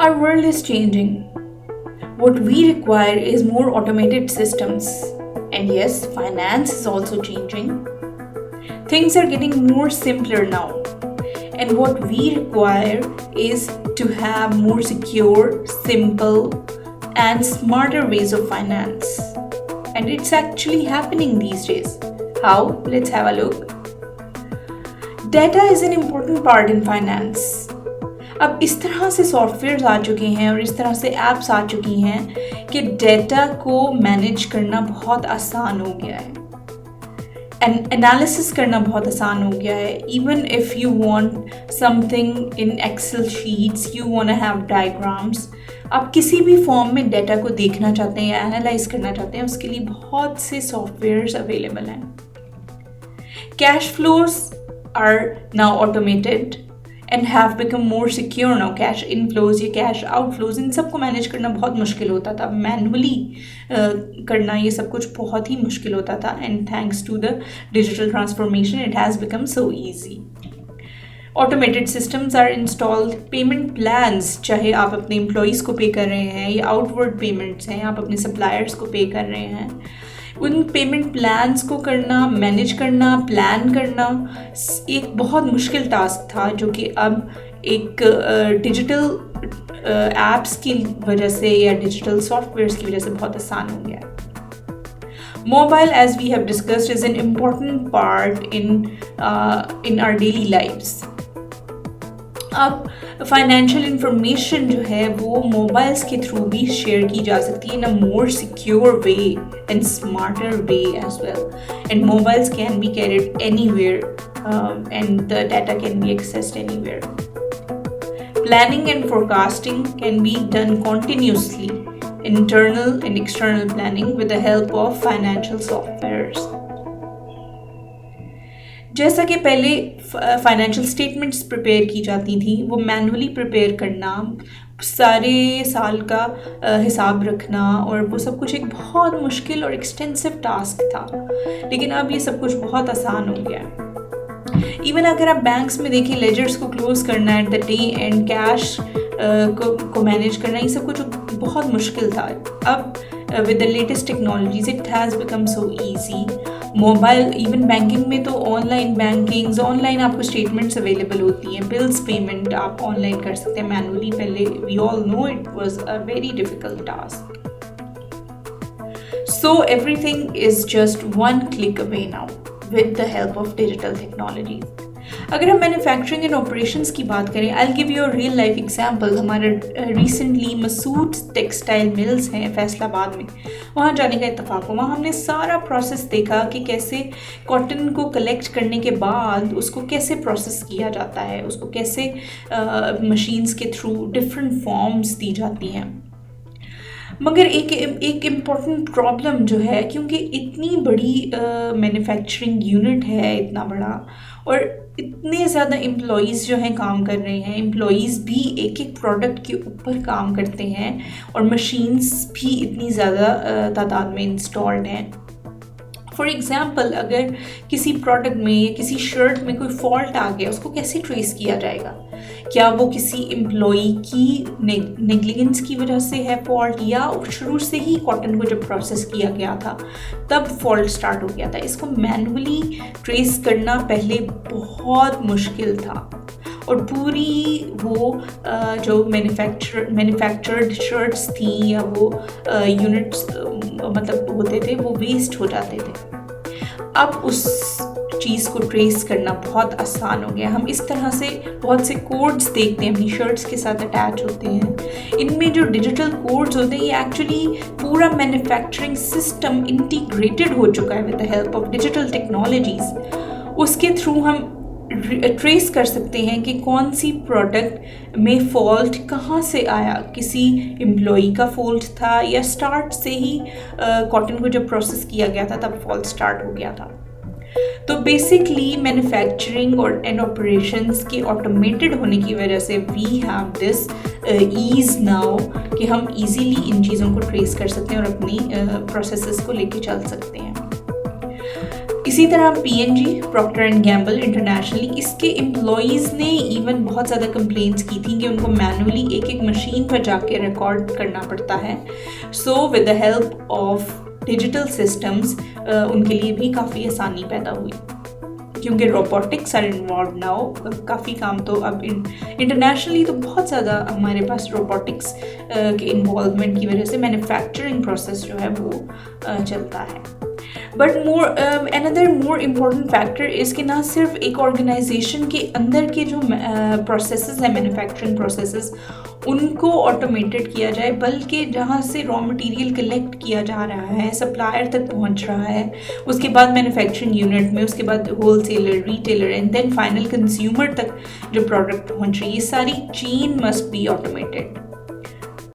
Our world is changing. What we require is more automated systems. And yes, finance is also changing. Things are getting more simpler now. And what we require is to have more secure, simple, and smarter ways of finance. And it's actually happening these days. How? Let's have a look. Data is an important part in finance. अब इस तरह से softwares आ चुके हैं और इस तरह से ऐप्स आ चुकी हैं कि डेटा को मैनेज करना बहुत आसान हो गया है एंड एनालिसिस करना बहुत आसान हो गया है. Even if you want something in Excel sheets, you want to have diagrams, आप किसी भी फॉर्म में डेटा को देखना चाहते हैं या एनालाइज करना चाहते हैं, उसके लिए बहुत से सॉफ्टवेयर्स अवेलेबल हैं. Cash flows are now automated and have become more secure now. Cash inflows या कैश आउटफ्लोज, इन सबको मैनेज करना बहुत मुश्किल होता था. मैनुअली करना ये सब कुछ बहुत ही मुश्किल होता था. And thanks to the digital transformation it has become so easy. Automated systems are installed. Payment plans, चाहे आप अपने एम्प्लॉयज़ को पे कर रहे हैं या आउटवर्ड पेमेंट्स हैं, आप अपने सप्लायर्स को पे कर रहे हैं, उन पेमेंट प्लान्स को करना, मैनेज करना, प्लान करना एक बहुत मुश्किल टास्क था, जो कि अब एक डिजिटल एप्स की वजह से या डिजिटल सॉफ्टवेयर्स की वजह से बहुत आसान हो गया है. Mobile, as we have discussed, is an important part in our daily lifes. अब फाइनेंशियल इंफॉर्मेशन जो है वो मोबाइल्स के थ्रू भी शेयर की जा सकती है in a more secure way and smarter way as well. And mobiles can be carried anywhere and the data can be accessed anywhere. Planning and forecasting can be done continuously, internal and external planning with the help of financial softwares. जैसा कि पहले financial statements prepare की जाती थी, वो manually prepare करना, सारे साल का हिसाब रखना और वो सब कुछ एक बहुत मुश्किल और एक्सटेंसिव टास्क था. लेकिन अब ये सब कुछ बहुत आसान हो गया है. इवन अगर आप बैंक्स में देखें, लेजर्स को क्लोज करना at the day and cash को मैनेज करना, ये सब कुछ बहुत मुश्किल था. अब with the latest technologies it has become so easy. Mobile, even banking में तो ऑनलाइन बैंकिंग्स, ऑनलाइन आपको स्टेटमेंट्स अवेलेबल होती हैं. बिल्स पेमेंट आप ऑनलाइन कर सकते हैं. मैनुअली पहले we all know it was a very difficult task. So everything is just one click away now with the help of digital technology. अगर हम मैन्युफैक्चरिंग एंड ऑपरेशंस की बात करें, I will give you a real life example. हमारे recently Masood textile mills हैं फैसलाबाद में, वहाँ जाने का इत्तेफाक हुआ. वहाँ हमने सारा प्रोसेस देखा कि कैसे कॉटन को कलेक्ट करने के बाद उसको कैसे प्रोसेस किया जाता है, उसको कैसे मशीन्स के थ्रू डिफरेंट फॉर्म्स दी जाती हैं. मगर एक इम्पॉर्टेंट प्रॉब्लम जो है, क्योंकि इतनी बड़ी मैन्युफैक्चरिंग यूनिट है, इतना बड़ा, और इतने ज़्यादा एम्प्लॉयज़ जो हैं काम कर रहे हैं, एम्प्लॉयज़ भी एक एक प्रोडक्ट के ऊपर काम करते हैं और मशीन्स भी इतनी ज़्यादा तादाद में इंस्टॉल्ड हैं. फॉर एग्ज़ाम्पल, अगर किसी प्रोडक्ट में या किसी शर्ट में कोई फॉल्ट आ गया, उसको कैसे ट्रेस किया जाएगा? क्या वो किसी एम्प्लॉई की नेग्लिजेंस की वजह से है फॉल्ट, या शुरू से ही कॉटन को जब प्रोसेस किया गया था तब फॉल्ट स्टार्ट हो गया था? इसको मैनुअली ट्रेस करना पहले बहुत मुश्किल था और पूरी वो जो मैन्युफैक्चर्ड शर्ट्स थी या वो यूनिट्स मतलब होते थे, वो वेस्ट हो जाते थे. अब उस चीज़ को ट्रेस करना बहुत आसान हो गया. हम इस तरह से बहुत से कोड्स देखते हैं, अपनी शर्ट्स के साथ अटैच होते हैं. इनमें जो डिजिटल कोड्स होते हैं, ये एक्चुअली पूरा मैन्युफैक्चरिंग सिस्टम इंटीग्रेटेड हो चुका है with the help of digital technologies. उसके थ्रू हम ट्रेस कर सकते हैं कि कौन सी प्रोडक्ट में फ़ॉल्ट कहाँ से आया. किसी एम्प्लॉई का फॉल्ट था या स्टार्ट से ही कॉटन को जब प्रोसेस किया गया था तब फॉल्ट स्टार्ट हो गया था. तो बेसिकली मैन्युफैक्चरिंग और एंड ऑपरेशंस के ऑटोमेटेड होने की वजह से we have this ease now कि हम इजीली इन चीज़ों को ट्रेस कर सकते हैं और अपनी प्रोसेसेस को लेके चल सकते हैं. इसी तरह PNG, Procter and Gamble internationally, इसके एम्प्लॉयज़ ने इवन बहुत ज़्यादा कंप्लेंट्स की थी कि उनको मैनुअली एक एक मशीन पर जाके रिकॉर्ड करना पड़ता है। So with the help of digital systems उनके लिए भी काफ़ी आसानी पैदा हुई, क्योंकि रोबोटिक्स आर इन्वॉल्व नाउ। काफ़ी काम तो अब इंटरनेशनली तो बहुत ज़्यादा हमारे पास रोबोटिक्स के इन्वॉल्वमेंट की वजह से मैन्युफैक्चरिंग प्रोसेस जो है वो चलता है। But another more important factor is कि ना सिर्फ एक ऑर्गेनाइजेशन के अंदर के जो प्रोसेसेस हैं, मैन्युफैक्चरिंग प्रोसेसेस, उनको ऑटोमेटेड किया जाए, बल्कि जहाँ से रॉ मटेरियल कलेक्ट किया जा रहा है, सप्लायर तक पहुँच रहा है, उसके बाद मैन्युफैक्चरिंग यूनिट में, उसके बाद wholesaler, retailer and then final consumer तक जो प्रोडक्ट पहुँच रही है, ये सारी चेन मस्ट बी ऑटोमेटेड।